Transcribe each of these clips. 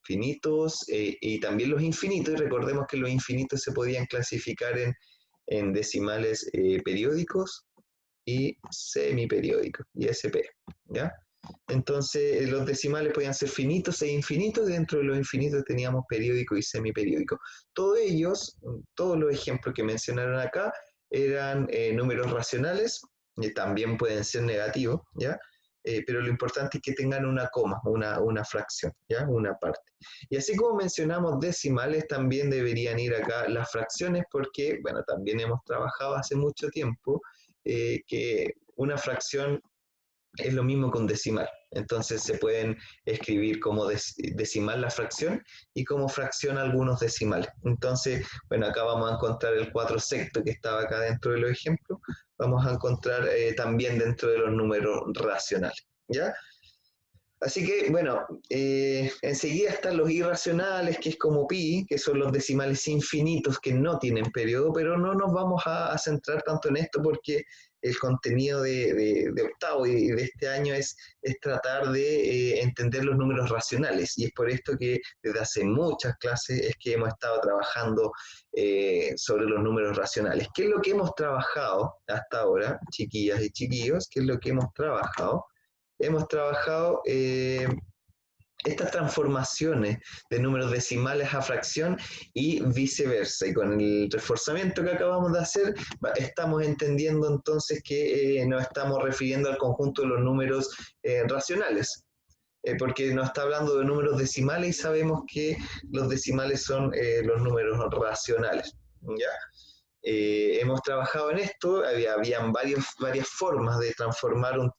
finitos y también los infinitos, y recordemos que los infinitos se podían clasificar en decimales periódicos y semiperiódicos, ISP, ¿ya? Entonces, los decimales podían ser finitos e infinitos, dentro de los infinitos teníamos periódico y semiperiódico. Todos ellos, todos los ejemplos que mencionaron acá, eran números racionales, también pueden ser negativos, ¿ya? Pero lo importante es que tengan una coma, una fracción, ¿ya? Una parte. Y así como mencionamos decimales, también deberían ir acá las fracciones, porque, bueno, también hemos trabajado hace mucho tiempo que una fracción es lo mismo que un decimal. Entonces se pueden escribir como decimal la fracción y como fracción algunos decimales. Entonces, bueno, acá vamos a encontrar el 4 sexto que estaba acá dentro de los ejemplos. Vamos a encontrar también dentro de los números racionales, ¿ya? Así que, bueno, enseguida están los irracionales, que es como pi, que son los decimales infinitos que no tienen periodo, pero no nos vamos a centrar tanto en esto porque el contenido de octavo y de este año es tratar de entender los números racionales. Y es por esto que desde hace muchas clases es que hemos estado trabajando sobre los números racionales. ¿Qué es lo que hemos trabajado hasta ahora, chiquillas y chiquillos? ¿Qué es lo que hemos trabajado? Hemos trabajado estas transformaciones de números decimales a fracción y viceversa. Y con el reforzamiento que acabamos de hacer, estamos entendiendo entonces que nos estamos refiriendo al conjunto de los números racionales. Porque nos está hablando de números decimales y sabemos que los decimales son los números racionales, ¿ya? Hemos trabajado en esto, habían varias formas de transformar un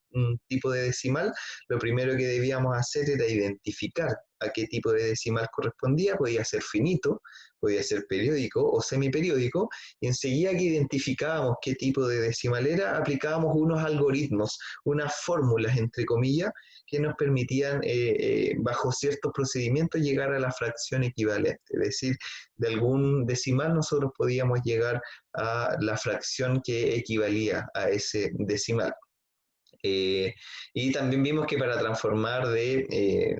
tipo de decimal. Lo primero que debíamos hacer era identificar a qué tipo de decimal correspondía, podía ser finito, podía ser periódico o semiperiódico, y enseguida que identificábamos qué tipo de decimal era, aplicábamos unos algoritmos, unas fórmulas, entre comillas, que nos permitían, bajo ciertos procedimientos, llegar a la fracción equivalente. Es decir, de algún decimal nosotros podíamos llegar a la fracción que equivalía a ese decimal. Y también vimos que para transformar de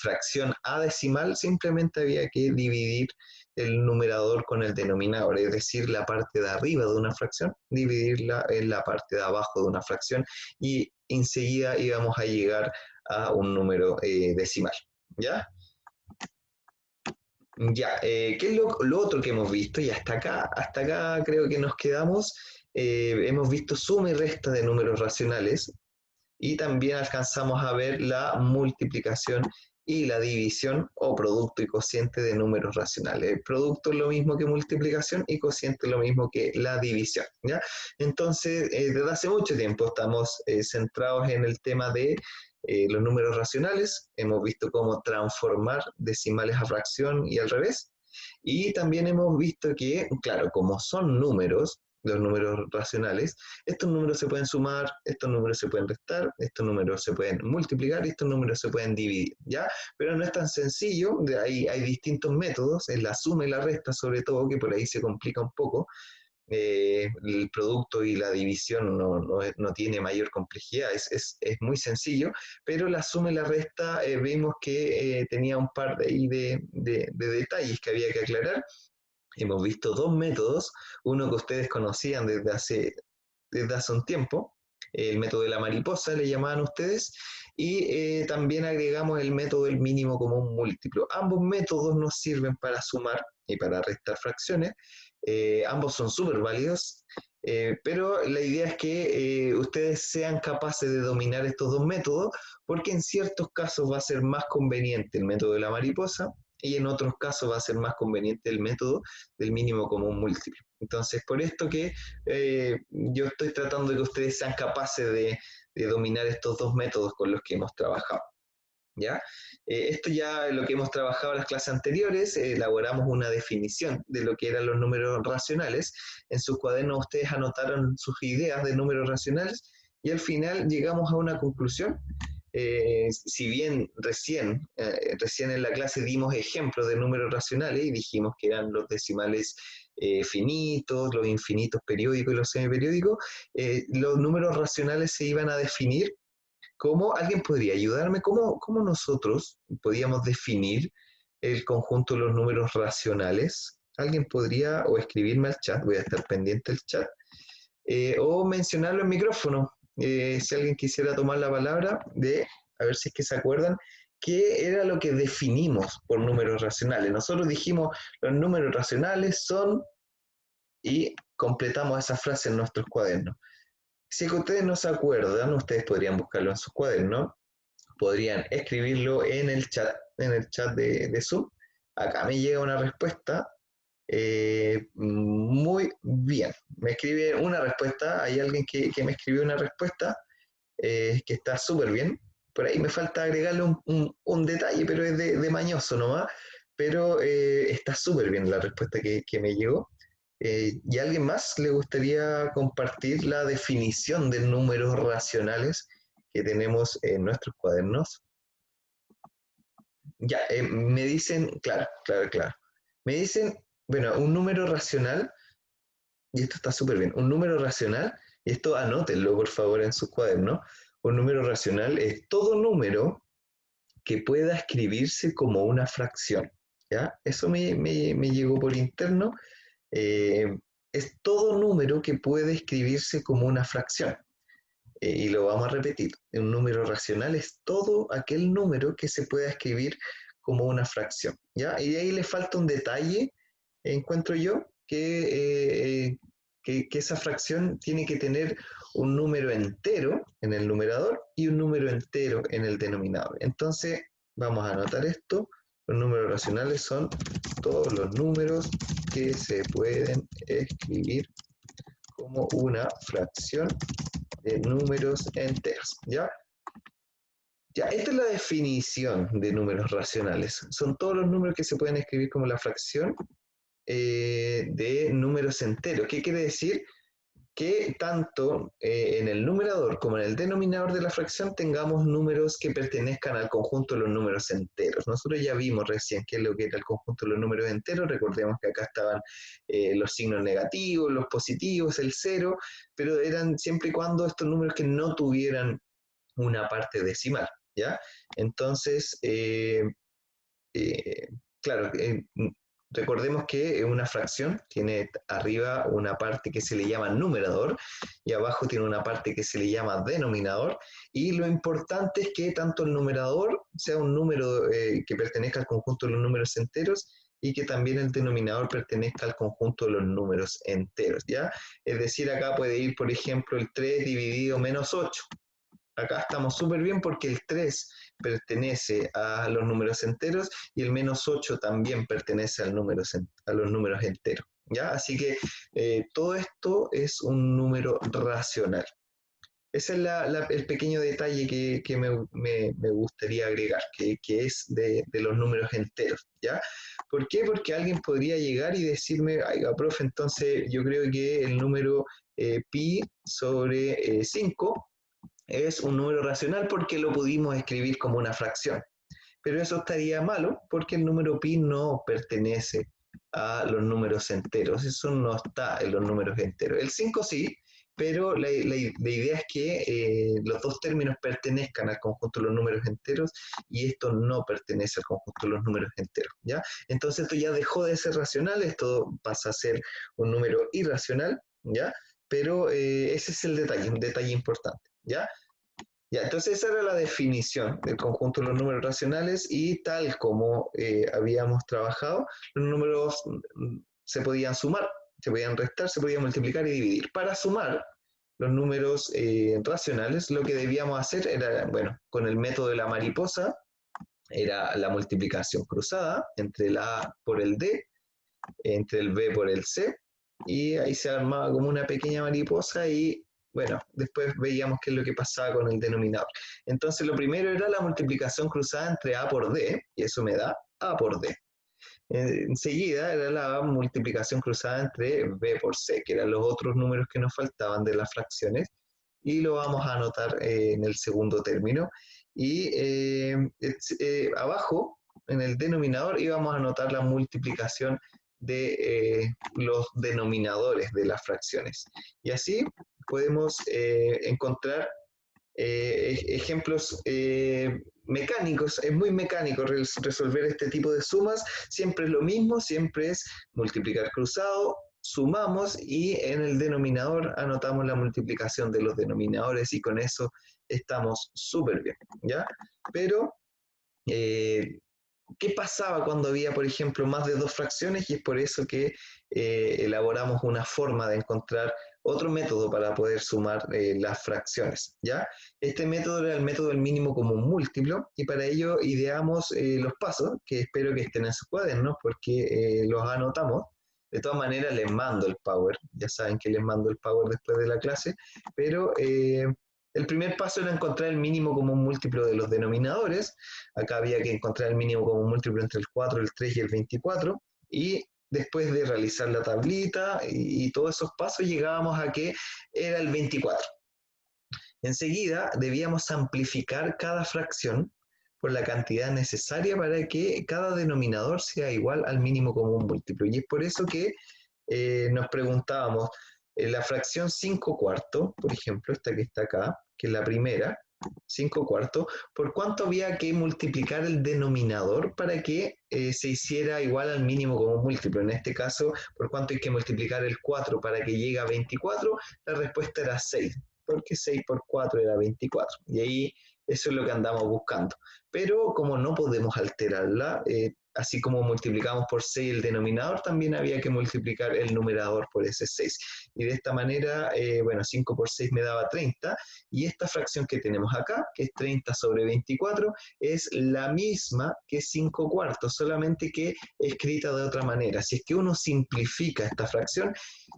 fracción a decimal simplemente había que dividir el numerador con el denominador, es decir, la parte de arriba de una fracción, dividirla en la parte de abajo de una fracción y enseguida íbamos a llegar a un número decimal, ¿ya? Ya, ¿qué es lo otro que hemos visto? Y hasta acá creo que nos quedamos. Hemos visto suma y resta de números racionales y también alcanzamos a ver la multiplicación y la división o producto y cociente de números racionales. El producto es lo mismo que multiplicación y cociente es lo mismo que la división, ¿ya? Entonces, desde hace mucho tiempo estamos centrados en el tema de los números racionales. Hemos visto cómo transformar decimales a fracción y al revés. Y también hemos visto que, claro, como son números, los números racionales, estos números se pueden sumar, estos números se pueden restar, estos números se pueden multiplicar y estos números se pueden dividir, ¿ya? Pero no es tan sencillo, de ahí hay distintos métodos, en la suma y la resta sobre todo, que por ahí se complica un poco. El producto y la división no tiene mayor complejidad, es muy sencillo, pero la suma y la resta vimos que tenía un par de detalles que había que aclarar. Hemos visto dos métodos, uno que ustedes conocían desde hace un tiempo, el método de la mariposa le llamaban ustedes, y también agregamos el método del mínimo común múltiplo. Ambos métodos nos sirven para sumar y para restar fracciones, ambos son súper válidos, pero la idea es que ustedes sean capaces de dominar estos dos métodos, porque en ciertos casos va a ser más conveniente el método de la mariposa y en otros casos va a ser más conveniente el método del mínimo común múltiplo. Entonces, por esto que yo estoy tratando de que ustedes sean capaces de dominar estos dos métodos con los que hemos trabajado, ¿ya? Esto ya es lo que hemos trabajado en las clases anteriores, elaboramos una definición de lo que eran los números racionales. En sus cuadernos ustedes anotaron sus ideas de números racionales y al final llegamos a una conclusión. Si bien recién en la clase dimos ejemplos de números racionales y dijimos que eran los decimales finitos, los infinitos periódicos y los semiperiódicos, los números racionales se iban a definir ¿Cómo alguien podría ayudarme? ¿Cómo nosotros podíamos definir el conjunto de los números racionales? ¿Alguien podría o escribirme al chat? Voy a estar pendiente del chat. O mencionarlo en micrófono. Si alguien quisiera tomar la palabra, a ver si es que se acuerdan, qué era lo que definimos por números racionales. Nosotros dijimos, los números racionales son, y completamos esa frase en nuestros cuadernos. Si es que ustedes no se acuerdan, ustedes podrían buscarlo en sus cuadernos, podrían escribirlo en el chat de Zoom. Acá me llega una respuesta. Muy bien. Me escribe una respuesta. Hay alguien que me escribió una respuesta que está súper bien. Por ahí me falta agregarle un detalle, pero es de mañoso nomás. Pero está súper bien la respuesta que me llegó. ¿Y a alguien más le gustaría compartir la definición de números racionales que tenemos en nuestros cuadernos? Ya, me dicen, claro. Me dicen, bueno, un número racional, y esto está súper bien, un número racional, y esto anótenlo por favor en sus cuadernos, un número racional es todo número que pueda escribirse como una fracción, ¿ya? Eso me llegó por interno, eh, es todo número que puede escribirse como una fracción. Y lo vamos a repetir, un número racional es todo aquel número que se pueda escribir como una fracción, ¿ya? Y de ahí le falta un detalle, encuentro yo, que esa fracción tiene que tener un número entero en el numerador y un número entero en el denominador. Entonces, vamos a anotar esto. Los números racionales son todos los números que se pueden escribir como una fracción de números enteros, ¿ya? Ya, esta es la definición de números racionales. Son todos los números que se pueden escribir como la fracción de números enteros. ¿Qué quiere decir? Que tanto en el numerador como en el denominador de la fracción tengamos números que pertenezcan al conjunto de los números enteros. Nosotros ya vimos recién qué es lo que era el conjunto de los números enteros. Recordemos que acá estaban los signos negativos, los positivos, el cero, pero eran siempre y cuando estos números que no tuvieran una parte decimal, ¿ya? Entonces, eh, claro, recordemos que una fracción tiene arriba una parte que se le llama numerador y abajo tiene una parte que se le llama denominador, y lo importante es que tanto el numerador sea un número que pertenezca al conjunto de los números enteros y que también el denominador pertenezca al conjunto de los números enteros, ¿ya? Es decir, acá puede ir, por ejemplo, el 3 dividido menos 8. Acá estamos súper bien porque el 3 pertenece a los números enteros y el menos 8 también pertenece a los números enteros, ¿ya? Así que todo esto es un número racional. Ese es el pequeño detalle que me gustaría agregar, que es de los números enteros, ¿ya? ¿Por qué? Porque alguien podría llegar y decirme, oiga, profe, entonces yo creo que el número pi sobre 5 es un número racional porque lo pudimos escribir como una fracción. Pero eso estaría malo porque el número pi no pertenece a los números enteros. Eso no está en los números enteros. El 5 sí, pero la idea es que los dos términos pertenezcan al conjunto de los números enteros y esto no pertenece al conjunto de los números enteros, ¿ya? Entonces esto ya dejó de ser racional, esto pasa a ser un número irracional, ¿ya? Pero ese es el detalle, un detalle importante, ¿ya? Ya, entonces esa era la definición del conjunto de los números racionales y tal como habíamos trabajado, los números se podían sumar, se podían restar, se podían multiplicar y dividir. Para sumar los números racionales, lo que debíamos hacer era, bueno, con el método de la mariposa, era la multiplicación cruzada entre la A por el D, entre el B por el C, y ahí se armaba como una pequeña mariposa y bueno, después veíamos qué es lo que pasaba con el denominador. Entonces lo primero era la multiplicación cruzada entre A por D, y eso me da A por D. Enseguida era la multiplicación cruzada entre B por C, que eran los otros números que nos faltaban de las fracciones, y lo vamos a anotar en el segundo término. Y abajo, en el denominador, íbamos a anotar la multiplicación de los denominadores de las fracciones. Y así podemos encontrar ejemplos mecánicos, es muy mecánico resolver este tipo de sumas, siempre es lo mismo, siempre es multiplicar cruzado, sumamos y en el denominador anotamos la multiplicación de los denominadores y con eso estamos súper bien, ¿ya? Pero, ¿qué pasaba cuando había, por ejemplo, más de dos fracciones? Y es por eso que elaboramos una forma de encontrar otro método para poder sumar las fracciones, ¿ya? Este método era el método del mínimo común múltiplo y para ello ideamos los pasos, que espero que estén en sus cuadernos porque los anotamos. De todas maneras, les mando el Power, ya saben que les mando el Power después de la clase, pero el primer paso era encontrar el mínimo común múltiplo de los denominadores. Acá había que encontrar el mínimo común múltiplo entre el 4, el 3 y el 24. Y después de realizar la tablita y todos esos pasos llegábamos a que era el 24. Enseguida debíamos amplificar cada fracción por la cantidad necesaria para que cada denominador sea igual al mínimo común múltiplo. Y es por eso que nos preguntábamos, la fracción 5 cuartos, por ejemplo, esta que está acá, que es la primera, 5 cuartos, ¿por cuánto había que multiplicar el denominador para que se hiciera igual al mínimo común múltiplo? En este caso, ¿por cuánto hay que multiplicar el 4 para que llegue a 24? La respuesta era 6, porque 6 por 4 era 24. Y ahí eso es lo que andamos buscando. Pero como no podemos alterarla, así como multiplicamos por 6 el denominador, también había que multiplicar el numerador por ese 6. Y de esta manera, bueno, 5 por 6 me daba 30, y esta fracción que tenemos acá, que es 30 sobre 24, es la misma que 5 cuartos, solamente que escrita de otra manera. Si es que uno simplifica esta fracción,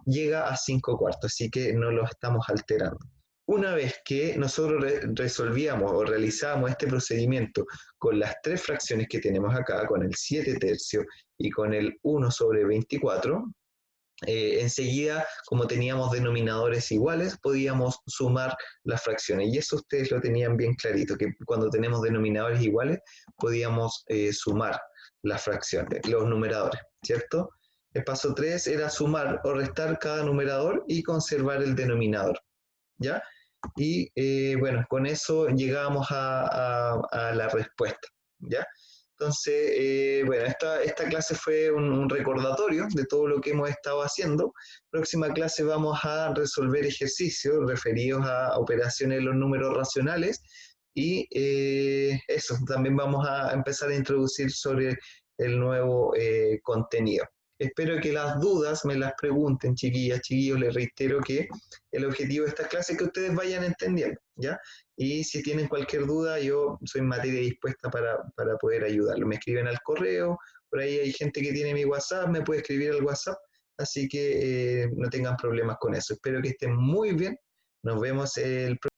llega a 5 cuartos, así que no lo estamos alterando. Una vez que nosotros resolvíamos o realizábamos este procedimiento con las tres fracciones que tenemos acá, con el 7 tercios y con el 1 sobre 24, enseguida, como teníamos denominadores iguales, podíamos sumar las fracciones. Y eso ustedes lo tenían bien clarito, que cuando tenemos denominadores iguales, podíamos sumar las fracciones, los numeradores, ¿cierto? El paso 3 era sumar o restar cada numerador y conservar el denominador, ¿ya? Y bueno, con eso llegábamos a la respuesta, ¿ya? Entonces, bueno, esta clase fue un recordatorio de todo lo que hemos estado haciendo. Próxima clase vamos a resolver ejercicios referidos a operaciones de los números racionales y eso, también vamos a empezar a introducir sobre el nuevo contenido. Espero que las dudas me las pregunten, chiquillas, chiquillos. Les reitero que el objetivo de esta clase es que ustedes vayan entendiendo, ¿ya? Y si tienen cualquier duda, yo soy materia dispuesta para poder ayudarlo. Me escriben al correo, por ahí hay gente que tiene mi WhatsApp, me puede escribir al WhatsApp, así que no tengan problemas con eso. Espero que estén muy bien. Nos vemos el próximo.